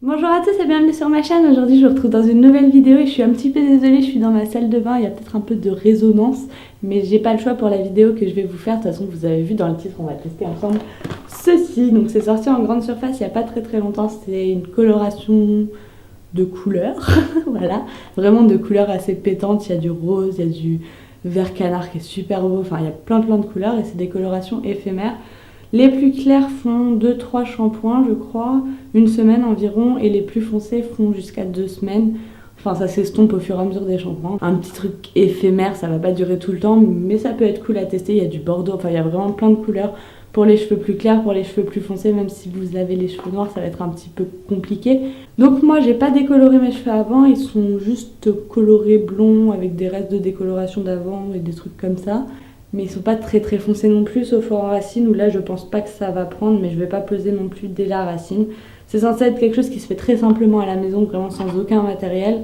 Bonjour à tous et bienvenue sur ma chaîne. Aujourd'hui je vous retrouve dans une nouvelle vidéo et je suis un petit peu désolée, je suis dans ma salle de bain, il y a peut-être un peu de résonance, mais j'ai pas le choix pour la vidéo que je vais vous faire. De toute façon vous avez vu dans le titre, on va tester ensemble ceci. Donc c'est sorti en grande surface il y a pas très longtemps, c'est une coloration de couleurs, voilà, vraiment de couleurs assez pétantes, il y a du rose, il y a du vert canard qui est super beau, enfin il y a plein de couleurs et c'est des colorations éphémères. Les plus clairs font 2-3 shampoings, je crois, une semaine environ, et les plus foncés font jusqu'à 2 semaines. Enfin, ça s'estompe au fur et à mesure des shampoings. Un petit truc éphémère, ça va pas durer tout le temps, mais ça peut être cool à tester. Il y a du bordeaux, enfin, il y a vraiment plein de couleurs. Pour les cheveux plus clairs, pour les cheveux plus foncés, même si vous avez les cheveux noirs, ça va être un petit peu compliqué. Donc moi, j'ai pas décoloré mes cheveux avant, ils sont juste colorés blonds avec des restes de décoloration d'avant et des trucs comme ça. Mais ils sont pas très foncés non plus, sauf en racine où là je pense pas que ça va prendre, mais je vais pas peser non plus dès la racine. C'est censé être quelque chose qui se fait très simplement à la maison, vraiment sans aucun matériel.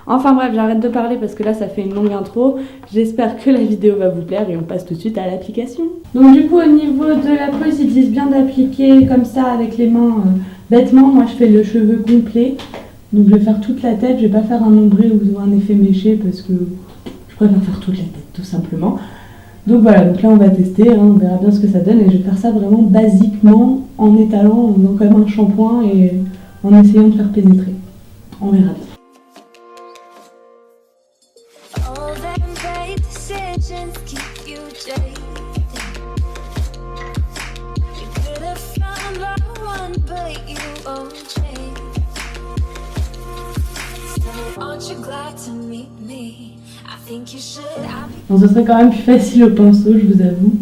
Enfin bref, j'arrête de parler parce que là ça fait une longue intro. J'espère que la vidéo va vous plaire et on passe tout de suite à l'application. Donc du coup au niveau de la pose, ils disent bien d'appliquer comme ça avec les mains bêtement. Moi je fais le cheveu complet, donc je vais faire toute la tête, je vais pas faire un nombril ou un effet méché parce que je préfère faire toute la tête tout simplement. Donc voilà, donc là on va tester, on verra bien ce que ça donne et je vais faire ça vraiment basiquement en étalant dans quand même un shampoing et en essayant de faire pénétrer. On verra bien. Bon, ce serait quand même plus facile au pinceau, je vous avoue.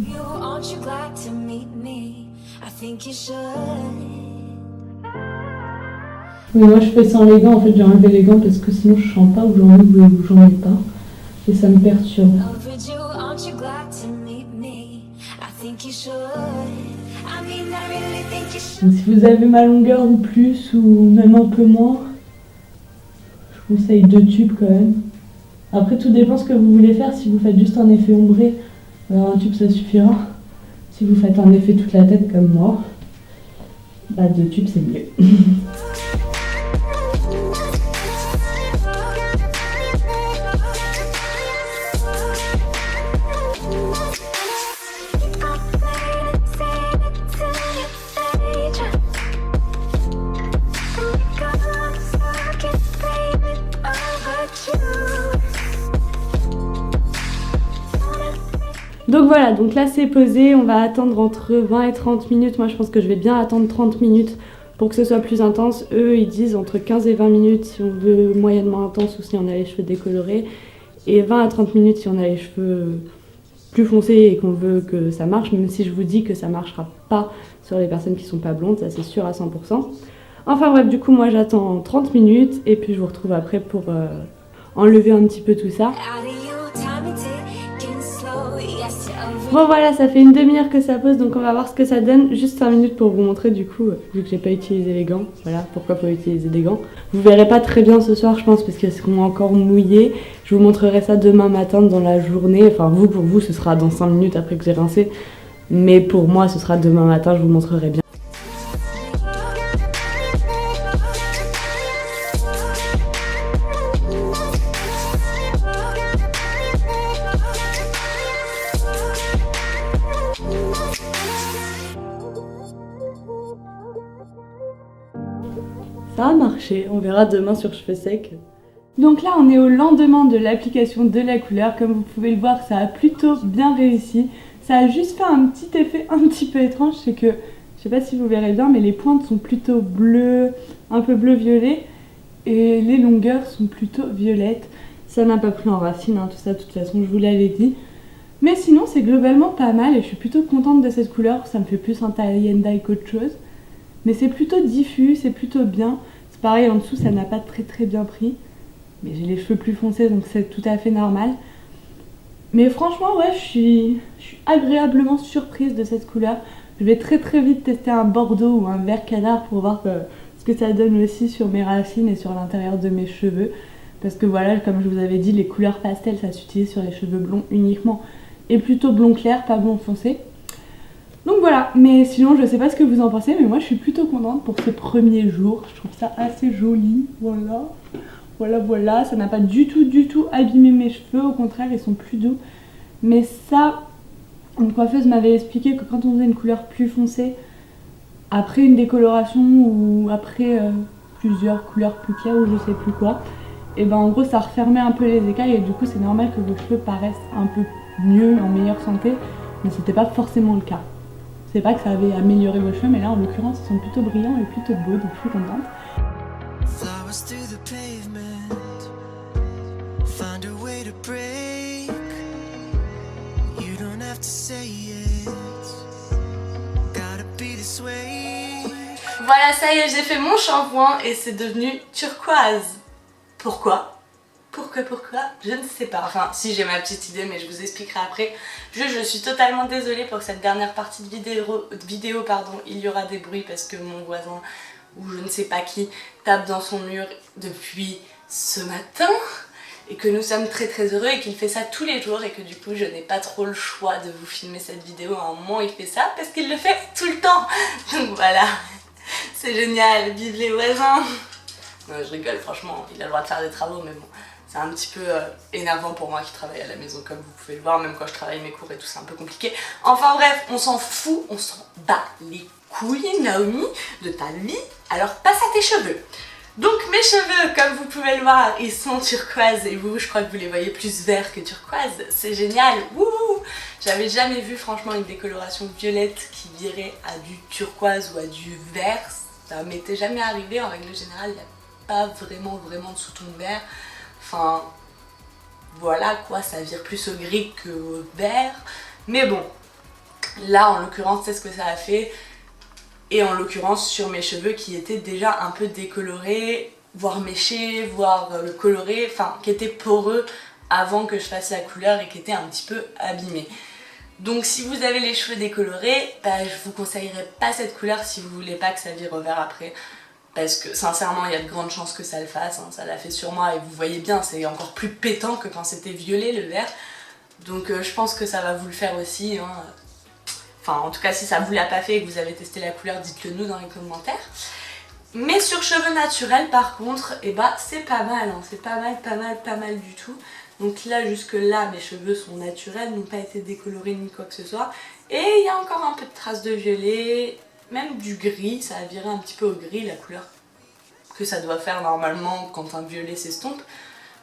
Oui, moi je fais sans les gants, en fait j'ai enlevé les gants parce que sinon je sens pas où j'en ai ou j'en ai pas. Et ça me perturbe. Donc si vous avez ma longueur ou plus, ou même un peu moins, je vous conseille 2 tubes quand même. Après tout dépend ce que vous voulez faire, si vous faites juste un effet ombré, alors un tube ça suffira. Si vous faites un effet toute la tête comme moi, bah 2 tubes c'est mieux. Donc voilà, donc là c'est posé, on va attendre entre 20 et 30 minutes. Moi je pense que je vais bien attendre 30 minutes pour que ce soit plus intense. Eux ils disent entre 15 et 20 minutes si on veut moyennement intense ou si on a les cheveux décolorés. Et 20 à 30 minutes si on a les cheveux plus foncés et qu'on veut que ça marche. Même si je vous dis que ça marchera pas sur les personnes qui sont pas blondes, ça c'est sûr à 100%. Enfin bref, du coup moi j'attends 30 minutes et puis je vous retrouve après pour enlever un petit peu tout ça. Bon voilà, ça fait une demi-heure que ça pose, donc on va voir ce que ça donne. Juste 5 minutes pour vous montrer du coup, vu que j'ai pas utilisé les gants. Voilà, pourquoi pas utiliser des gants. Vous verrez pas très bien ce soir je pense parce qu'elles seront encore mouillées. Je vous montrerai ça demain matin dans la journée. Enfin vous, pour vous ce sera dans 5 minutes après que j'ai rincé. Mais pour moi ce sera demain matin, je vous montrerai bien. Ça a marché, on verra demain sur cheveux secs. Donc là on est au lendemain de l'application de la couleur, comme vous pouvez le voir ça a plutôt bien réussi. Ça a juste fait un petit effet un petit peu étrange, c'est que, je sais pas si vous verrez bien, mais les pointes sont plutôt bleues, un peu bleu-violet, et les longueurs sont plutôt violettes. Ça n'a pas pris en racine, tout ça de toute façon je vous l'avais dit. Mais sinon c'est globalement pas mal et je suis plutôt contente de cette couleur, ça me fait plus un tie and dye qu'autre chose. Mais c'est plutôt diffus, c'est plutôt bien. C'est pareil, en dessous, ça n'a pas très bien pris. Mais j'ai les cheveux plus foncés, donc c'est tout à fait normal. Mais franchement, ouais, je suis agréablement surprise de cette couleur. Je vais très vite tester un bordeaux ou un vert canard pour voir ce que ça donne aussi sur mes racines et sur l'intérieur de mes cheveux. Parce que voilà, comme je vous avais dit, les couleurs pastel, ça s'utilise sur les cheveux blonds uniquement. Et plutôt blond clair, pas blond foncé. Donc voilà. voilà, mais sinon je sais pas ce que vous en pensez, mais moi je suis plutôt contente pour ce premier jour. Je trouve ça assez joli, voilà, ça n'a pas du tout abîmé mes cheveux, au contraire ils sont plus doux. Mais ça, une coiffeuse m'avait expliqué que quand on faisait une couleur plus foncée, après une décoloration ou après plusieurs couleurs plus claires ou je sais plus quoi, et ben en gros ça refermait un peu les écailles et du coup c'est normal que vos cheveux paraissent un peu mieux, en meilleure santé, mais c'était pas forcément le cas. C'est pas que ça avait amélioré vos cheveux, mais là en l'occurrence ils sont plutôt brillants et plutôt beaux, donc je suis contente. Flowers through the pavement, find a way to break. You don't have to say it, gotta be this way. Voilà, ça y est, j'ai fait mon shampoing et c'est devenu turquoise. Pourquoi ? Pourquoi ? Je ne sais pas. Enfin, si j'ai ma petite idée, mais je vous expliquerai après. Je suis totalement désolée pour cette dernière partie de vidéo, il y aura des bruits parce que mon voisin, ou je ne sais pas qui, tape dans son mur depuis ce matin. Et que nous sommes très heureux et qu'il fait ça tous les jours et que du coup je n'ai pas trop le choix de vous filmer cette vidéo. À un moment il fait ça parce qu'il le fait tout le temps. Donc voilà, c'est génial, vive les voisins. Non, je rigole, franchement, il a le droit de faire des travaux, mais bon, c'est un petit peu énervant pour moi qui travaille à la maison, comme vous pouvez le voir, même quand je travaille mes cours et tout, c'est un peu compliqué. Enfin bref, on s'en fout, on s'en bat les couilles, Naomi, de ta vie, alors passe à tes cheveux. Donc mes cheveux, comme vous pouvez le voir, ils sont turquoise et vous, je crois que vous les voyez plus verts que turquoise, c'est génial, wouhou. J'avais jamais vu franchement une décoloration violette qui virait à du turquoise ou à du vert, ça m'était jamais arrivé, en règle générale, il n'y a pas vraiment de sous-ton vert, enfin voilà quoi, ça vire plus au gris que au vert, mais bon, là en l'occurrence c'est ce que ça a fait. Et en l'occurrence sur mes cheveux qui étaient déjà un peu décolorés, voire méchés, voire colorés, enfin qui étaient poreux avant que je fasse la couleur et qui étaient un petit peu abîmés. Donc si vous avez les cheveux décolorés, bah, je vous conseillerais pas cette couleur si vous voulez pas que ça vire au vert après. Parce que sincèrement il y a de grandes chances que ça le fasse, hein, ça l'a fait sur moi et vous voyez bien c'est encore plus pétant que quand c'était violet le vert. Donc je pense que ça va vous le faire aussi, hein. Enfin en tout cas si ça vous l'a pas fait et que vous avez testé la couleur, dites-le nous dans les commentaires. Mais sur cheveux naturels par contre, et bah c'est pas mal, hein. C'est pas mal du tout. Donc là jusque là mes cheveux sont naturels, n'ont pas été décolorés ni quoi que ce soit. Et il y a encore un peu de traces de violet, même du gris, ça a viré un petit peu au gris la couleur que ça doit faire normalement quand un violet s'estompe.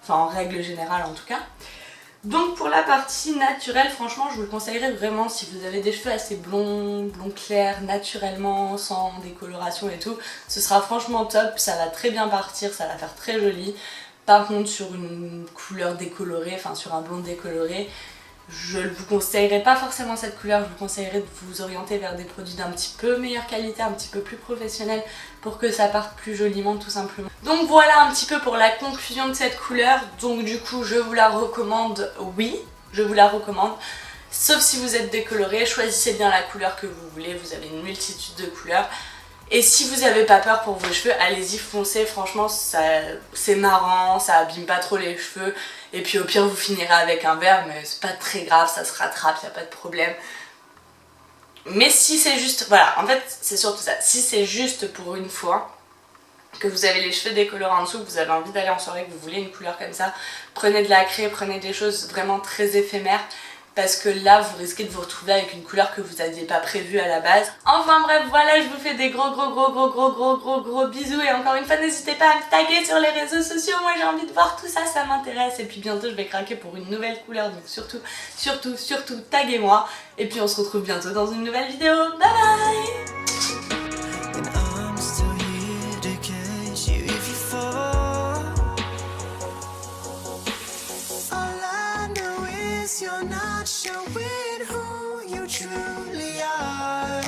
Enfin en règle générale en tout cas. Donc pour la partie naturelle, franchement je vous le conseillerais vraiment si vous avez des cheveux assez blonds clairs, naturellement, sans décoloration et tout. Ce sera franchement top, ça va très bien partir, ça va faire très joli. Par contre sur une couleur décolorée, enfin sur un blond décoloré, je ne vous conseillerais pas forcément cette couleur, je vous conseillerais de vous orienter vers des produits d'un petit peu meilleure qualité, un petit peu plus professionnels pour que ça parte plus joliment tout simplement. Donc voilà un petit peu pour la conclusion de cette couleur, donc du coup je vous la recommande, oui, je vous la recommande. Sauf si vous êtes décoloré, choisissez bien la couleur que vous voulez, vous avez une multitude de couleurs. Et si vous n'avez pas peur pour vos cheveux, allez-y, foncez, franchement c'est marrant, ça abîme pas trop les cheveux. Et puis au pire vous finirez avec un vert, mais c'est pas très grave, ça se rattrape, y a pas de problème. Mais si c'est juste, voilà, en fait c'est surtout ça, si c'est juste pour une fois, que vous avez les cheveux décolorés en dessous, que vous avez envie d'aller en soirée, que vous voulez une couleur comme ça, prenez de la craie, prenez des choses vraiment très éphémères. Parce que là vous risquez de vous retrouver avec une couleur que vous n'aviez pas prévue à la base. Enfin bref, voilà, je vous fais des gros bisous. Et encore une fois n'hésitez pas à me taguer sur les réseaux sociaux. Moi j'ai envie de voir tout ça, ça m'intéresse. Et puis bientôt je vais craquer pour une nouvelle couleur. Donc surtout taguez-moi. Et puis on se retrouve bientôt dans une nouvelle vidéo. Bye bye. You're not showing who you truly are.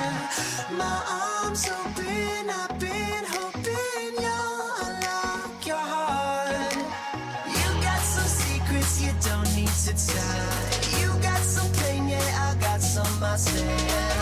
My arms open, I've been hoping you'll unlock your heart. You got some secrets you don't need to tell. You got some pain, yeah, I got some myself.